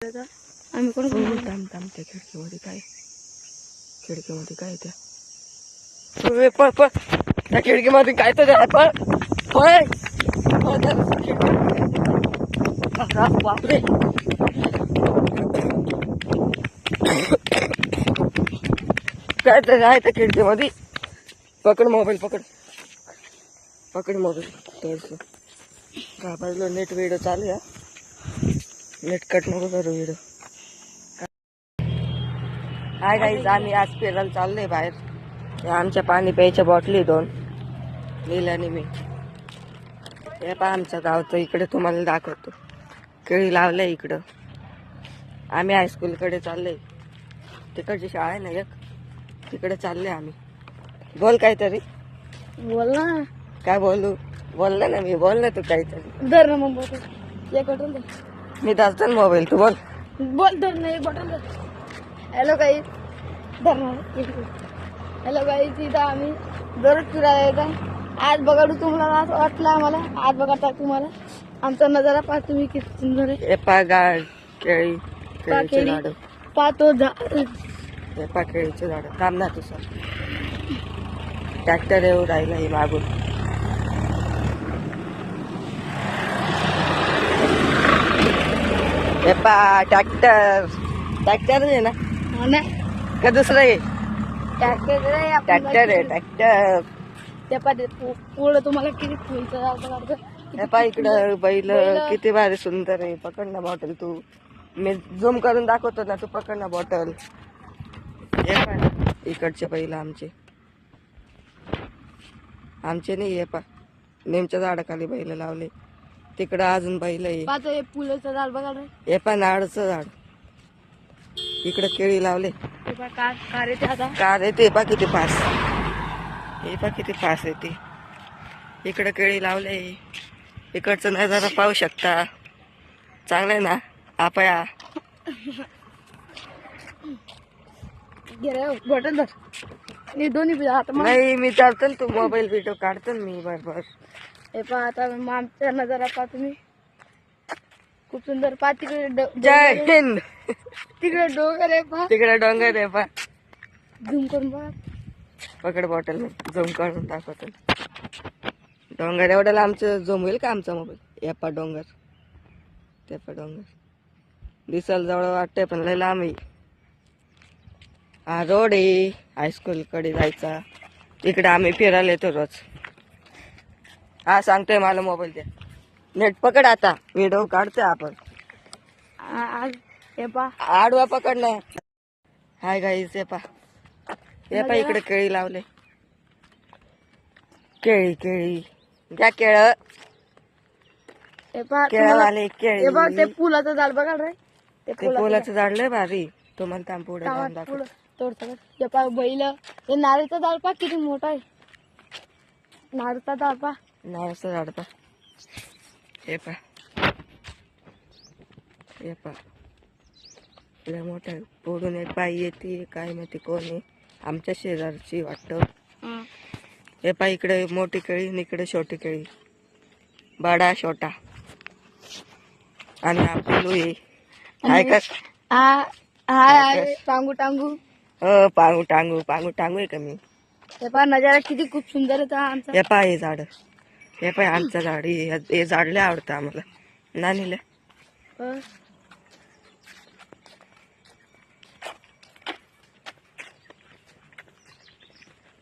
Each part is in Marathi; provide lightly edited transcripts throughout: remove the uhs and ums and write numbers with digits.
आम्ही कोण त्या खिडकीमध्ये काय त्या पळ पळ त्या खिडकीमध्ये काय तर पळ पळ बापरे काय तर आहे त्या खिडकीमध्ये. पकड मोबाईल पकड मोबाईल थोडस घाबरलो. नेट व्हिडिओ चालू आहे. नेट कट नको करू व्हिडिओ. हाय गाईज, आम्ही आज फिरायला चाललोय बाहेर. हे आमच्या पाणी प्यायच्या बॉटली 2 नीलाने मी. हे पहा आमच्या गावचं इकडे तुम्हाला दाखवतो. केळी लावलंय इकडं. आम्ही हायस्कूलकडे चाललोय. तिकडची शाळा आहे ना एक, तिकडे चाललोय आम्ही. बोल काहीतरी. बोल ना. काय बोलू? बोल ना मी. बोल ना तू काहीतरी. धर ना मग बॉटल. एक बॉटल दे. मी दाखवतो ना मोबाईल. तू बोल. बोल धर ना एक बॉटल दे. हॅलो गाईज, धर ना. हॅलो गाईज, इथं आम्ही दररोज फिरायला येतो. आज बघाडू तुम्हाला असं वाटलं आम्हाला. आज बघा तुम्हाला आमचा नजारा पहा तुम्ही किती सुंदर आहे. हे पहा गाड केळी केळीचे झाड. पाहतो हे पहा केळीचे झाड. थांब ना तुझं. ट्रॅक्टर येऊ राहिला ही मागून. हे पहा ट्रॅक्टर आहे ना का दुसरं आहे? ट्रॅक्टर आहे ट्रॅक्टर. त्या पाठी पुढं तुम्हाला किती फुलचं. हे पहा इकडं बैल किती भारी सुंदर आहे. पकड ना बॉटल तू. मी झूम करून दाखवतो ना, तू पकड ना बॉटल. हे पहा इकडचे बैल आमचे नाही. हे पहा नेमच्या झाडाखाली बैल लावले. तिकडं अजून बैल आहे. फुलाचं झाड बघा. हे पहा नारळचं झाड. इकडं केळी लावले. कार येते पहा किती पास. हे पहा किती पास येते. इकडं केळी लावले. इकडचं नजारा पाहू शकता. चांगलंय ना आपया. बॉटल धर. दोन्ही नाही मी चालतो ना. तू मोबाईल व्हिडिओ काढतो ना मी बरोबर. हे पहा आता आमचा नजारा पहा तुम्ही. खूप सुंदर. पहा तिकडे जय हिंद. तिकडे डोंगर आहे पहा. तिकडे डोंगर आहे पहा. झूम करून बघा. पकड बॉटल मी झूम करून दाखवतो. डोंगर एवढ्याला आमचं झूम होईल का आमचा मोबाईल? हे पहा डोंगर. ते पहा डोंगर. दिसायला जवळ वाटतंय पण लय लांब आहे. हा रोड आहे हायस्कूलकडे जायचा. तिकडे आम्ही फिरायला येतो रोज. हा सांगतोय मला मोबाईल द्या. नेट पकड आता. व्हिडिओ काढतोय आपण. हे पहा आडवा पकड ना. हाय गाईज, हे पहा इकडे केळी लावले. केळी घ्या केळ. हे पहा केळवाले केळी. हे बघ ते फुलाचं झाड बघा रे. ते फुलाचं झाड लय भारी. तुम्हाला थांब पुढे जाऊन दाखव. तोडतो. हे पहा बैल. हे नारळचं झाड पहा किती मोठा आहे. नारळचं झाड पहा. नारळचं झाड पहा. हे पहा लय मोठा आहे. पुढून एक बाई येते. काय माहिती कोण आहे. आमच्या शेजारची वाटतं. हे पहा इकडे मोठी केळी आणि इकडे छोटी केळी. बडा छोटा. आणि आपलू आहे. टांगू टांगू. पांगू टांगू आहे का मी. हे पहा नजारा किती खूप सुंदर होता आमचा. हे पहा हे झाड. हे पहा आमचं झाड. हे झाड लय आवडतं आम्हाला. नानीला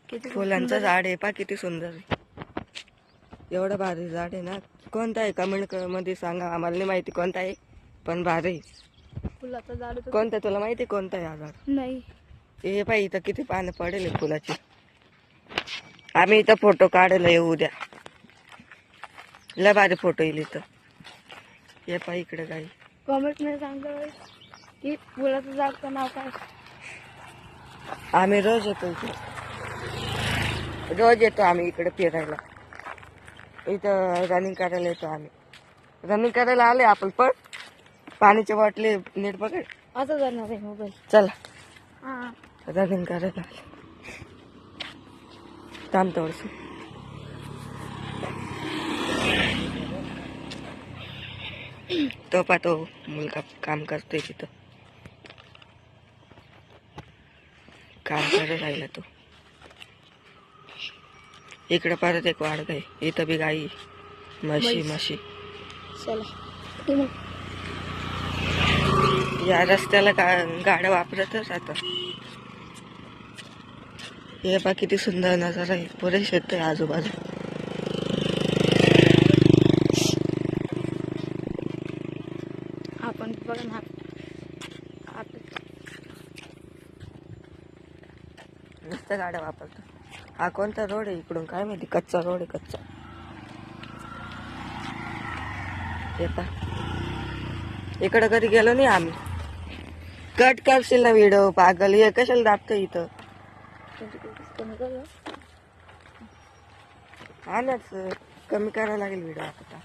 किती फुलांचं झाड आहे. पहा किती सुंदर आहे. एवढं भारी झाड आहे ना. कोणतं आहे कमेंट मध्ये सांगा. आम्हाला नाही माहिती कोणतं आहे पण भारी. फुलाचं झाड कोणतं तुला माहिती कोणतं आहे हा झाड? नाही. हे पाहि इथं किती पानं पडेल फुलाची. आम्ही इथं फोटो काढायला येऊ उद्या. लय भारी फोटो येईल इथं. हे पाहि इकडे काही कमेंट मध्ये सांगा की फुलाचं झाडचं नाव काय. आम्ही रोज येतो इथे. रोज येतो आम्ही इकडे फिरायला. इथं रनिंग करायला येतो आम्ही. रनिंग करायला आले आपण पण. पाण्याच्या बाटली नीट पकड. असं करणार आहे मोबाईल. चला रनिंग करायला थांब थोडंसं. तो पाहतो मुलगा काम करतोय तिथं, काम करत राहिला तो. इकडे परत एक वाढ आहे, इथं बी गाई म्हशी म्हशी. चला या रस्त्याला गाड्या वापरतच आता. हे बा किती सुंदर नजारा आहे, पुरे शेत आहे आजूबाजू. आपण बघा ना, नुसत्या गाड्या वापरतो. हा कोणता रोड आहे इकडून काय माहिती, कच्चा रोड आहे कच्चा. हे पा इकडं कधी गेलो नाही आम्ही. कट करशील ना व्हिडिओ पागल, हे कशाला दाबतं इथं. हा नाच कमी करायला लागेल व्हिडिओ आता.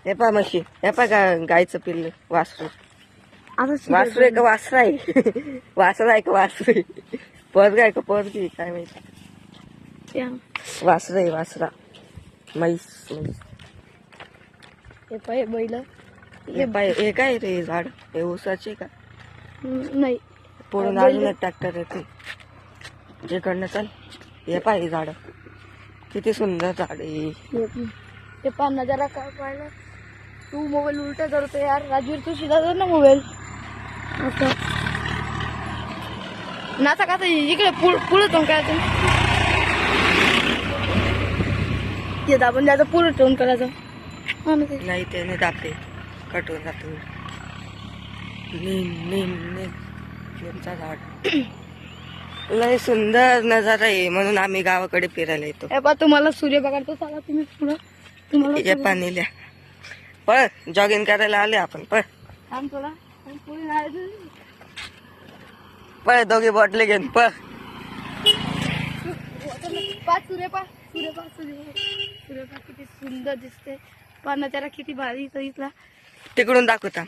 हे पा म्हशी, हे पा गायचं पिल्ल वासरू. वासरू आहे का वासरा आहे? वासरा आहे का वासरू आहे? पोरगा आहे का पोरगी काय माहिती. वासरा आहे वासरा. म्हैस म्हैस. हे पाय बैल. हे पाय हे काय रे झाड, हे ऊसाचे का? नाही, पुढून अजून एक ट्रॅक्टर येते इकडनं. चल हे पाय झाड, किती सुंदर झाड आहे. हे पहा नजारा काय पाहिलं. तू मोबाईल उलटा करतो यार राजवीर, तू सीधा कर ना मोबाईल. असं नाचा का इकडे पुढे तो काय ते दाबून द्यायचं, पुढे टोन करायचं. नाही ते नाही दाबते, कटून जातो. नेमचा झाड लय सुंदर नजारा आहे, म्हणून आम्ही गावाकडे फिरायला येतो. हे पहा तुम्हाला सूर्य बघायचं, चला तुम्ही पुढं. हे पाणी लिहा, पळ जॉगिंग करायला आले आपण. पळ पळ दोघे बॉटले घेऊन पळ. सूर्य किती सुंदर दिसते. पण त्याला किती भारी इथला. तिकडून दाखवता,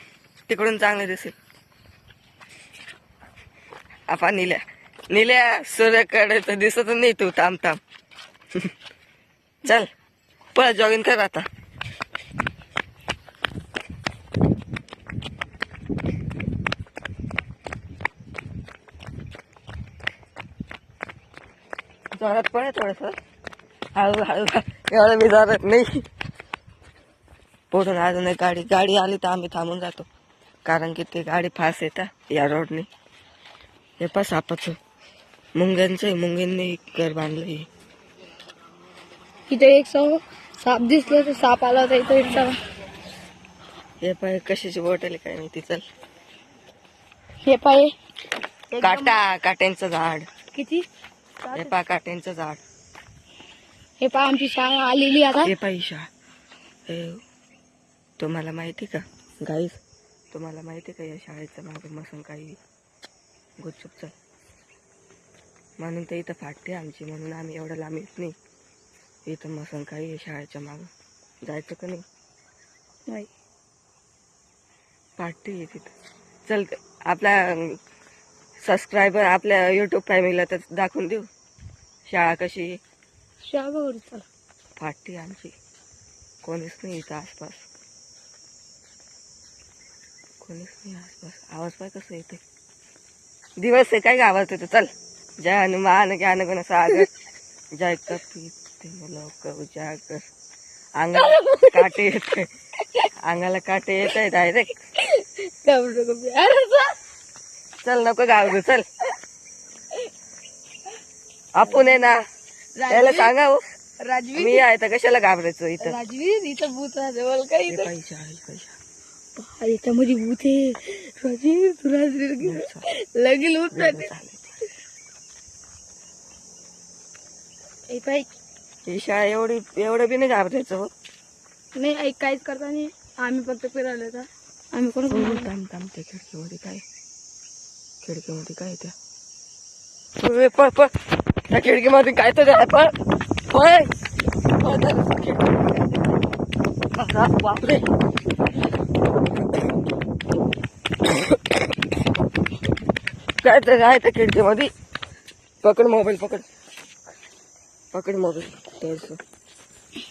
तिकडून चांगले दिसेल. आपण निल्या सूर्याकडे तर दिसत नाही तू. थांब थांब चल पळ जॉगिंग कर आता. जोरात पळ थोडस, हळू हळू, एवढं मी जोरात नाही. पुढून अजून एक गाडी आली तर आम्ही थांबून जातो, कारण की ती गाडी फास्ट येतात या रोडने. हे पण सापाचं मुंग्यांचं आहे, मुंग्यांनी घर बांधलंय. इथे एक साप दिसलं, तर साप आला होता इथं एक. हे पाय कशाची बॉटल काय माहिती. चल हे पाय काट्यांचं झाड. किती. हे पा काट्यांचं झाड. हे पहा आमची शाळा आलेली आता. हे पाय तुम्हाला माहिती का गाईस, तुम्हाला माहिती का या शाळेचं मागे मसन काही गुपचूप. चल म्हणून तर इथं फाटते आमची, म्हणून आम्ही एवढं लांब येत नाही. इथं मसन काही आहे शाळेच्या मागं, जायचं का नाही. फाटते आहे तिथं. चल आपल्या सबस्क्रायबर, आपल्या यूट्यूब फॅमिलीला तर दाखवून देऊ शाळा कशी आहे. शाळा बघू चला. फाटते आमची, कोणीच नाही इथं आसपास, कोणीच नाही आसपास. आवाज पाय कसं येते. दिवस आहे काय गावात येतो. चल जय हनुमान ज्ञान गुण सागर, जय कपी लोक उजागर. अंगाला काटे येत आहे, अंगाला काटे येत आहे डायरेक्ट. चल नको गाव, चल आपण आहे ना. त्याला सांगा हो राजवीर, मी आहे तर कशाला घाबरायचं. इथं राजवीर इथं भूत राहते बोल काय इथं. पैसा याच्यामध्ये भूत आहे. राजवीर तू राजवीर लगेल भूत राहते. ही शाळा एवढं बी नाही घाबरायचं हो. नाही ऐक, काहीच करता नाही. आम्ही फक्त फिरायला होता. आम्ही कोण थांब त्या खिडकीमध्ये काय, खिडकीमध्ये काय त्या पळ पळ, त्या खिडकीमध्ये काय तर पळ पळ. बापरे काय तर आहे त्या खिडकीमध्ये. पकड मोबाईल, पकड मोबाईल.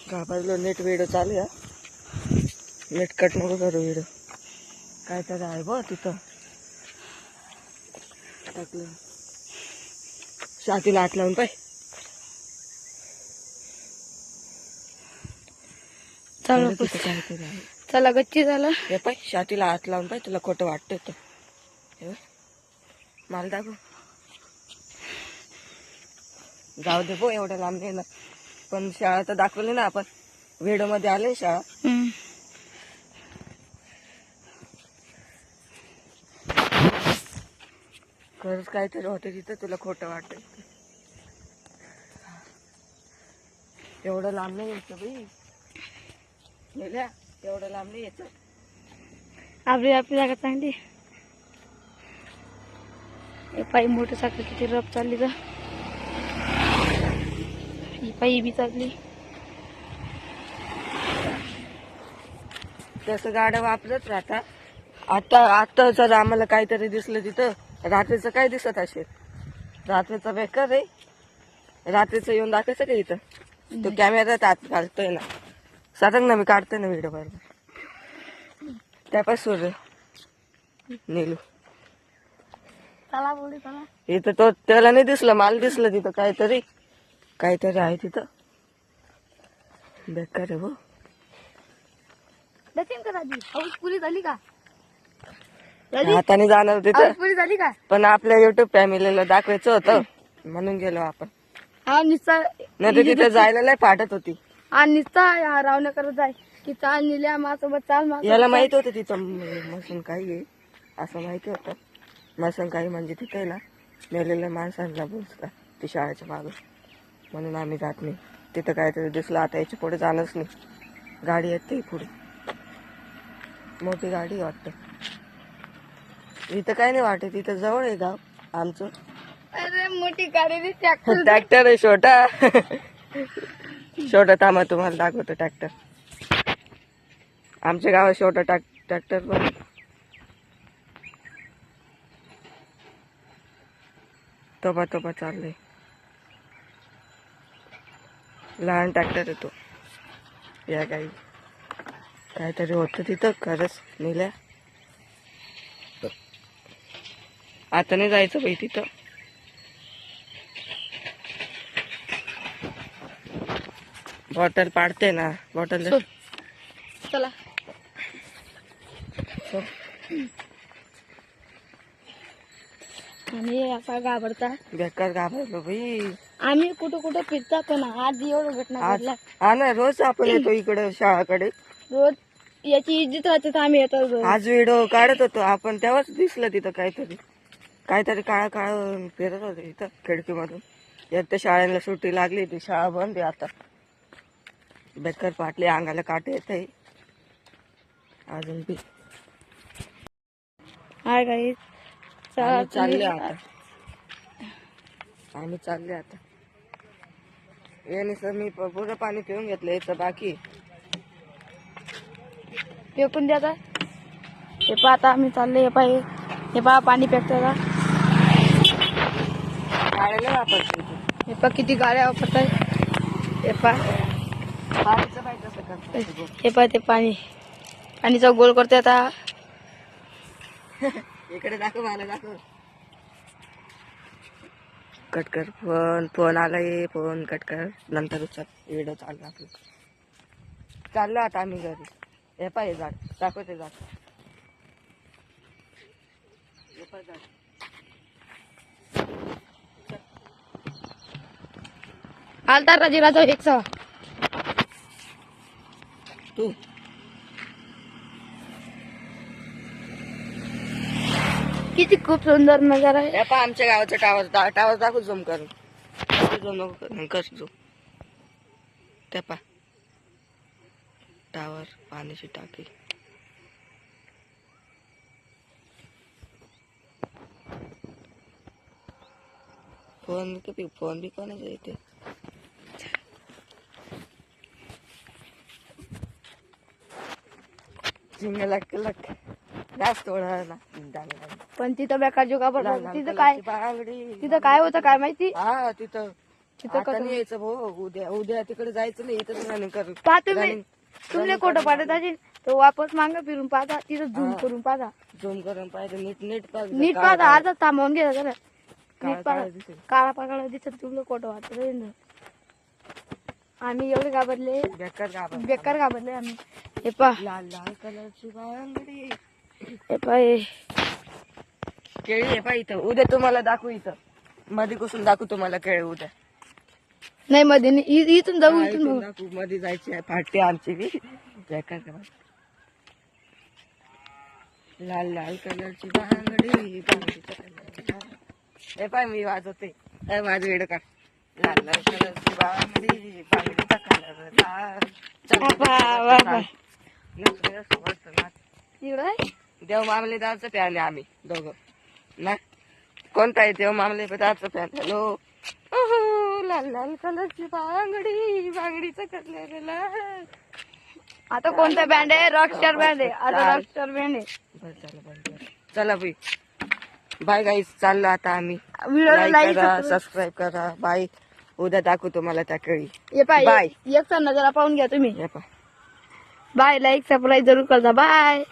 घाबरलो, नेट व्हिडिओ चालू आहे. नीट कट नको करू व्हिडिओ. काय तर आहे बघ तिथं टाकलं. छातीला हात लावून पाय. चला तिथं काहीतरी आहे. चला गच्ची झालं. हे पाय छातीला हात लावून पाय. तुला खोटं वाटतंय तर हे बघ. मला दाखव. जाऊ दे बो एवढं लांब नाही ना. पण शाळा तर दाखवली ना आपण. व्हिडिओ मध्ये आले शाळा. खरंच काहीतरी होतं तिथं. तुला खोटं वाटत. एवढं लांब नाही यायचं बाई. गेल्या एवढं लांब नाही यायचं. आपली जागा चांगली. पायी मोटरसायकल किती रफ चालली तर ही पायी बी चालली. तसं गाड्या वापरत राहता. आता जर आम्हाला काहीतरी दिसलं तिथं. रात्रीचं काय दिसत असेल. रात्रीचं बेकार आहे. रात्रीचं येऊन दाखवायचं का इथं. तो कॅमेऱ्यात आत घालतोय ना. साधं ना मी काढतोय ना व्हिडिओ बरोबर. त्यापासून नीलू चला बोलू चला. इथं तो त्याला नाही दिसलं. मला दिसलं तिथं काहीतरी आहे तिथं. बेकार आहे हो. देतीन का दादी. हाऊस पुरी झाली का. हाताने जाणार तिथं. हाऊस पुरी झाली का. पण आपल्या युट्यूब फॅमिलीला दाखवायचं होतं म्हणून गेलो आपण. हा निस्ता नाही तर तिथे जायला लय फाटत होती. हा निस्ता रावण्या करत जाय की चाल निल्या माझ्यासोबत चाल माझ्यासोबत याला चाल. माहित होतं तिथं मसन काही आहे असं माहिती होतं. मसन काही म्हणजे तिथे ना मेलेल्या माणसांना बोलतात ती शाळेच्या मागं. म्हणून आम्ही जात नाही तिथं. काहीतरी दिसलं. आता याच्या पुढे जाणंच नाही. गाडी येते पुढे. मोठी गाडी वाटतं. इथं काय नाही वाटत. इथं जवळ आहे गाव आमचं. अरे मोठी गाडी ट्रॅक्टर. ट्रॅक्टर आहे छोटा. छोटा थांबा तुम्हाला दाखवतो ट्रॅक्टर. आमच्या गावात छोटा ट्रॅक्टर पण. तोपा चाललंय. लहान ट्रॅक्टर येतो. या काही काहीतरी होतं तिथं. खरंच नेल्या. आता नाही जायचं बाई तिथं. बॉटल पाडते ना. बॉटल चल. चला आम्ही असा घाबरता. बेकार घाबरलो बाई. आम्ही कुठं फिरता पण आज एवढं घटना घडला. हा ना रोज आपण येतो इकडे शाळाकडे. रोज याची इज्जत राहते तर आम्ही येतो रोज. आज व्हिडिओ काढत होतो आपण तेव्हाच दिसलं तिथं काहीतरी काळा फिरत होते इथं खिडकीमधून. एक तर शाळेला सुट्टी लागली. ती शाळा बंद आहे आता. बेकार पाटली. अंगाला काटे येत आहे अजून बी. हाय गाईस आम्ही चालले आता. याने सर मी पुरं पाणी पिऊन घेतलं. याचं बाकी फेकून द्या आता. हे पहा आता आम्ही चालले. हे पहा पाणी फेकतो आता. गाड्याला वापरतो. हे पहा किती गाड्या वापरतात. हे पहा पाणीचं पाहिजे असं करतो. हे पहा ते पाणीचा गोल करते आता. इकडे दाखव. मला दाखव. कट कर. फोन आलाय. फोन कट कर. नंतर उचल. व्हिडिओ चालला आपलं. चाललो आता आम्ही घरी. हे पाय झाड दाखवते. झाड हे पाय झाड. आलता राजीराजा 100. तू किती खूप सुंदर नजारा आहे. हे पहा आमच्या गावाचं टावर दाखव. झूम करून. झूम नको कर झूम. त्या पहा टावर. पाण्याची टाकी. फोन बी कोणाचा येते. लक जास्त पण तिथं बेकार जोगा पडला. तिथं काय होतं काय माहिती. हा तिथं तिथं आता नाही यायचं भाऊ. उद्या तिकडे जायचं नाही. इथं रनिंग कर. पहा तुम्ही तुमले खोटं पाडत असेल. तो वापस मांग फिरून पाहता तिथं झूम करून पाहता झूम करून पाहिजे नीट पाहिजे नीट पाहता आता थांबवून घ्या जरा नीट काळा पाहता दिसेल. काळा पाकाळा दिसत तुला खोटं वाटत आम्ही एवढे घाबरले बेकार घाबरले आम्ही हे पा लाल लाल कलरची बांगडी हे पा हे केळी आहे पा इथं उद्या तुम्हाला दाखवू इथं मध्ये घुसून दाखवू तुम्हाला केळी उद्या नाही मध्ये नाही. इथून जाऊ हा, इथून इथून बघू. दाखवू मध्ये जायची आहे फाटते आमची बी बेकार का लाल लाल कलरची बांगडी बांगडीच्या कलरची बांगडी. हे पाय मी वाजवते माझं वेड का लाल लाल कलरची बांगडी बांगडीचा कलर लाल. चल, वा, वा, वा. नसलं असं वाटतं ना. इकडं आहे? देव मामलेदारचं फॅन आहे आम्ही दोघं ना कोणता आहे देव मामलेदारचं फॅन हॅलो लाल लाल कलरची बांगडी बांगडीचं कलर लाल. आता कोणता बँड आहे रॉकस्टार बँड आहे आता रॉकस्टार बँड आहे बरं चला बंद चला बाई बाय गाईस चाललो आता आम्ही व्हिडिओला लाईक लाईक करा सबस्क्राईब करा बाय उद्या दाखवू तुम्हाला त्या केळी ये पाय बाय. एक नजरा पाहून घ्या तुम्ही हे पहा. बाय लाईक सबस्क्राईब जरूर करता बाय